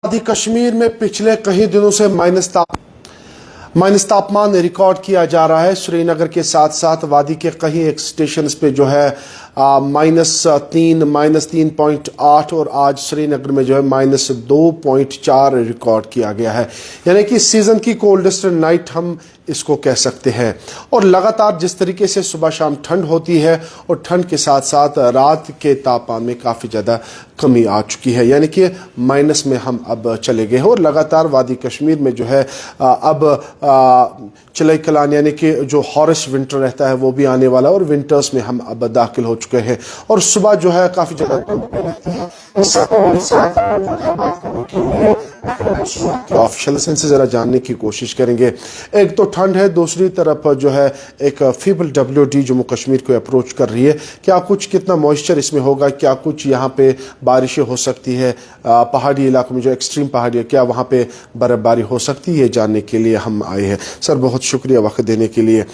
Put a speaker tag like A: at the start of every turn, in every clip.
A: वदी कश्मीर में पिछले कई दिनों से माइनस तापमान रिकॉर्ड किया जा रहा है। श्रीनगर के साथ साथ वादी के कई एक स्टेशंस पे जो है -3, -3.8 और आज श्रीनगर में जो है -2.4 रिकॉर्ड किया गया है। यानी कि सीजन की कोल्डेस्ट नाइट हम इसको कह सकते हैं। और लगातार जिस तरीके से सुबह शाम ठंड होती है और ठंड के साथ साथ रात के तापमान में काफ़ी ज़्यादा कमी आ चुकी है, यानी कि माइनस में हम अब चले गए हैं। और लगातार वादी कश्मीर में जो है अब चले कलान यानी कि जो हॉरिश विंटर रहता है वो भी आने वाला है और विंटर्स में हम अब दाखिल हो चुके हैं। और सुबह जो है काफ़ी ज़्यादा ऑफिशियल से ज़रा जानने की कोशिश करेंगे। एक तो ठंड है, दूसरी तरफ जो है एक फीबल WD जम्मू कश्मीर को अप्रोच कर रही है। क्या कुछ कितना मॉइस्चर इसमें होगा, क्या कुछ यहाँ पे बारिशें हो सकती है, पहाड़ी इलाकों में जो एक्सट्रीम पहाड़ी है क्या वहाँ पे बर्फबारी हो सकती है, जानने के लिए हम आए हैं। सर बहुत शुक्रिया वक्त देने के लिए।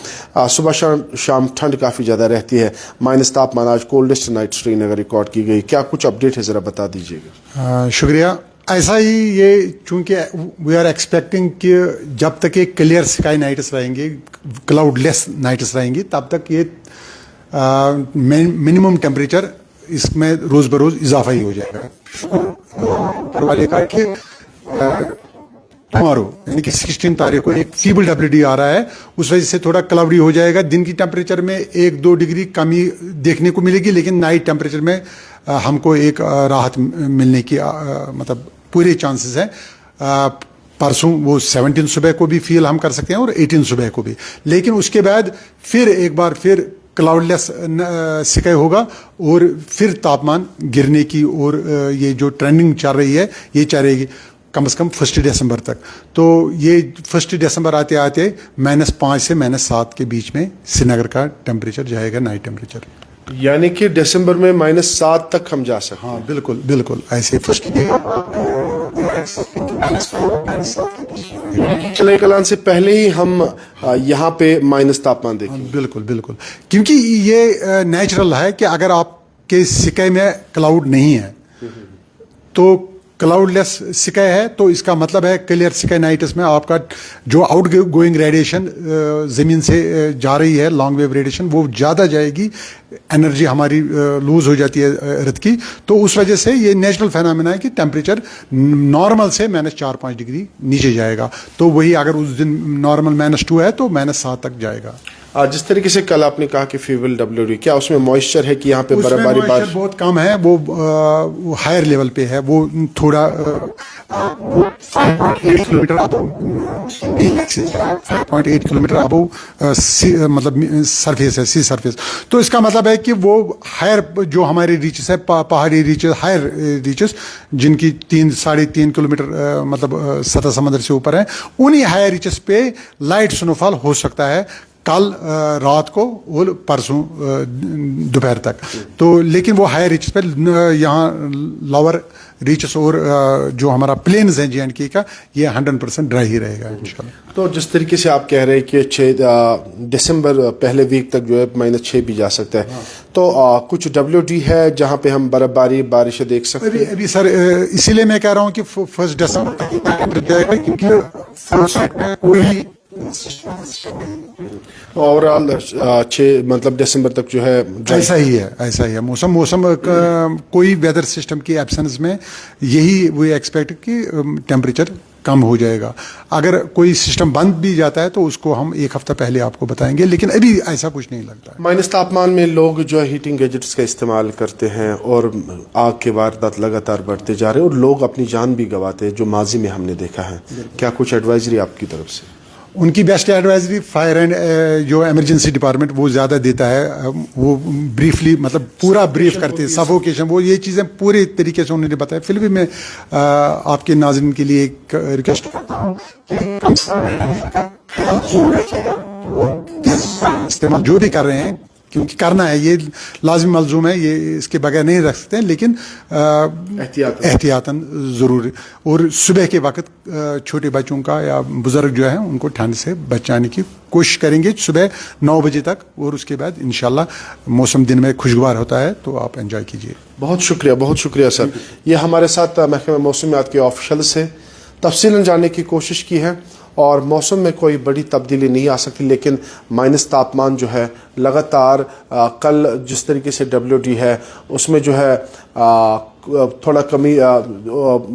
A: सुबह शाम ठंड काफ़ी ज़्यादा रहती है, माइनस तापमान, आज कोल्डेस्ट नाइट श्रीनगर रिकॉर्ड की गई, क्या कुछ अपडेट है ज़रा बता दीजिएगा।
B: शुक्रिया। ऐसा ही ये चूंकि वी आर एक्सपेक्टिंग कि जब तक ये क्लियर स्काई नाइट्स रहेंगी, क्लाउडलेस नाइट्स रहेंगी, तब तक ये मिनिमम टेम्परेचर इसमें रोज़ बरोज़ इजाफा ही हो जाएगा। टुमारो यानी कि 16 तारीख को एक फीबल WD आ रहा है, उस वजह से थोड़ा क्लाउडी हो जाएगा। दिन की टेम्परेचर में 1-2 डिग्री कमी देखने को मिलेगी, लेकिन नाइट टेम्परेचर में हमको एक राहत मिलने की मतलब पूरे चांसेस हैं। परसों वो 17 सुबह को भी फील हम कर सकते हैं और 18 सुबह को भी, लेकिन उसके बाद फिर एक बार फिर क्लाउडलेस स्काई होगा और फिर तापमान गिरने की और ये जो ट्रेंडिंग चल रही है ये चलेगी कम से कम 1 दिसंबर तक। तो ये 1 दिसंबर आते आते -5 से -7 के बीच में श्रीनगर का टेम्परेचर जाएगा, नाइट टेम्परेचर।
A: यानी कि दिसंबर में -7 तक हम जा सकते हैं।
B: हाँ बिल्कुल बिल्कुल ऐसे
A: चले कलान से पहले ही हम यहाँ पे माइनस तापमान देखें।
B: बिल्कुल बिल्कुल, क्योंकि ये नेचुरल है कि अगर आपके स्काई में क्लाउड नहीं है तो क्लाउडलेस स्काई है, तो इसका मतलब है क्लियर स्काई नाइट्स में आपका जो आउट गोइंग रेडिएशन ज़मीन से जा रही है, लॉन्ग वेव रेडिएशन, वो ज़्यादा जाएगी, एनर्जी हमारी लूज़ हो जाती है अर्थ की। तो उस वजह से ये नेचुरल फेनोमेना है कि टेम्परेचर नॉर्मल से -4-5 डिग्री नीचे जाएगा। तो वही अगर उस दिन नॉर्मल -2 है तो -7 तक जाएगा।
A: जिस तरीके से कल आपने कहा कि फीबल WD, क्या उसमें मॉइस्चर है कि यहाँ पे बर्फबारी बारिश
B: बहुत कम है, वो हायर लेवल पे है, वो थोड़ा 5.8 किलोमीटर अबव मतलब सरफेस है, सी सरफेस। तो इसका मतलब है कि वो हायर जो हमारे रीचेस है, पहाड़ी रीचेस, हायर रीचेस जिनकी 3-3.5 किलोमीटर मतलब सतह समंदर से ऊपर है, उन्हीं हायर रीचेस पे लाइट स्नोफॉल हो सकता है कल रात को और परसों दोपहर तक। तो लेकिन वो हायर रीचेस पे, यहाँ लोअर रीचेस और जो हमारा प्लेन्स है JNK का, ये 100% ड्राई ही रहेगा इंशाल्लाह।
A: तो जिस तरीके से आप कह रहे हैं कि 6 दिसंबर पहले वीक तक जो है -6 भी जा सकता है। हाँ। तो कुछ WD है जहाँ पे हम बर्फबारी बारिशें देख सकते हैं।
B: अभी सर इसीलिए मैं कह रहा हूँ कि 1 दिसंबर तक, क्योंकि
A: ओवरऑल 6 मतलब दिसंबर तक जो है
B: ऐसा ही है मौसम कोई वेदर सिस्टम की एब्सेंस में यही वो एक्सपेक्ट कि टेम्परेचर कम हो जाएगा। अगर कोई सिस्टम बंद भी जाता है तो उसको हम 1 हफ्ता पहले आपको बताएंगे, लेकिन अभी ऐसा कुछ नहीं लगता।
A: माइनस तापमान में लोग जो है हीटिंग गैजेट्स का इस्तेमाल करते हैं और आग के वारदात लगातार बढ़ते जा रहे हैं और लोग अपनी जान भी गंवाते हैं, जो माजी में हमने देखा है। क्या कुछ एडवाइजरी आपकी तरफ से?
B: उनकी बेस्ट एडवाइजरी फायर एंड जो इमरजेंसी डिपार्टमेंट वो ज़्यादा देता है, वो ब्रीफली मतलब पूरा ब्रीफ करते हैं, सफोकेशन, वो ये चीज़ें पूरे तरीके से उन्होंने बताया। फिर भी मैं आपके नाज़रीन के लिए एक रिक्वेस्ट इस्तेमाल जो भी कर रहे हैं क्योंकि करना है, ये लाजिम मलजूम है, ये इसके बगैर नहीं रख सकते हैं, लेकिन एहतियातन ज़रूर। और सुबह के वक्त छोटे बच्चों का या बुज़ुर्ग जो है उनको ठंड से बचाने की कोशिश करेंगे सुबह 9 बजे तक, और उसके बाद इंशाल्लाह मौसम दिन में खुशगवार होता है तो आप एंजॉय कीजिए।
A: बहुत शुक्रिया सर। ये हमारे साथ महकमा मौसमियात के ऑफिशियल से तफसीलन जानने की कोशिश की है, और मौसम में कोई बड़ी तब्दीली नहीं आ सकती, लेकिन माइनस तापमान जो है लगातार कल जिस तरीके से WD है उसमें जो है थोड़ा कमी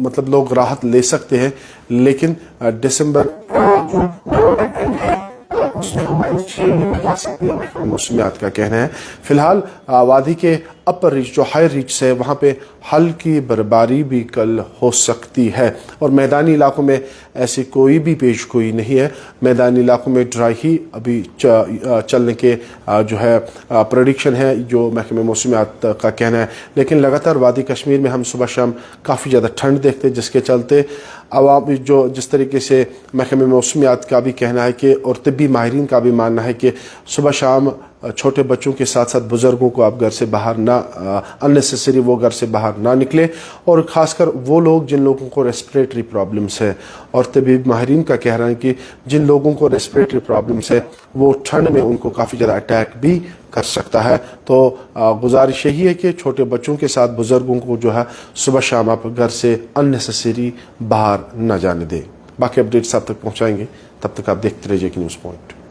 A: मतलब लोग राहत ले सकते हैं, लेकिन दिसंबर मौसमियात का कहना है फिलहाल वादी के अपर रीच जो हाई रीच है वहाँ पे हल्की बर्फबारी भी कल हो सकती है, और मैदानी इलाकों में ऐसी कोई भी पेशगोई नहीं है। मैदानी इलाकों में ड्राई ही अभी चलने के जो है प्रेडिक्शन है, जो महकमे मौसमियात का कहना है। लेकिन लगातार वादी कश्मीर में हम सुबह शाम काफ़ी ज़्यादा ठंड देखते हैं, जिसके चलते अवाम जो जिस तरीके से महकमे मौसमियात का भी कहना है कि, और तिब्बी माहिरीन का भी मानना है कि सुबह शाम छोटे बच्चों के साथ साथ बुज़ुर्गों को आप घर से बाहर ना अननेसेसरी वो घर से बाहर ना निकले, और ख़ासकर वो लोग जिन लोगों को रेस्पिरेटरी प्रॉब्लम्स है, और तबी माहिरीन का कह रहा है कि जिन लोगों को रेस्पिरेटरी प्रॉब्लम्स है वो ठंड में उनको काफ़ी ज़्यादा अटैक भी कर सकता है। तो गुजारिश यही है कि छोटे बच्चों के साथ बुज़ुर्गों को जो है सुबह शाम आप घर से अननेसेसरी बाहर न जाने दें। बाकी अपडेट्स आप तक पहुँचाएंगे, तब तक आप देखते रहिए कि न्यूज़ पॉइंट।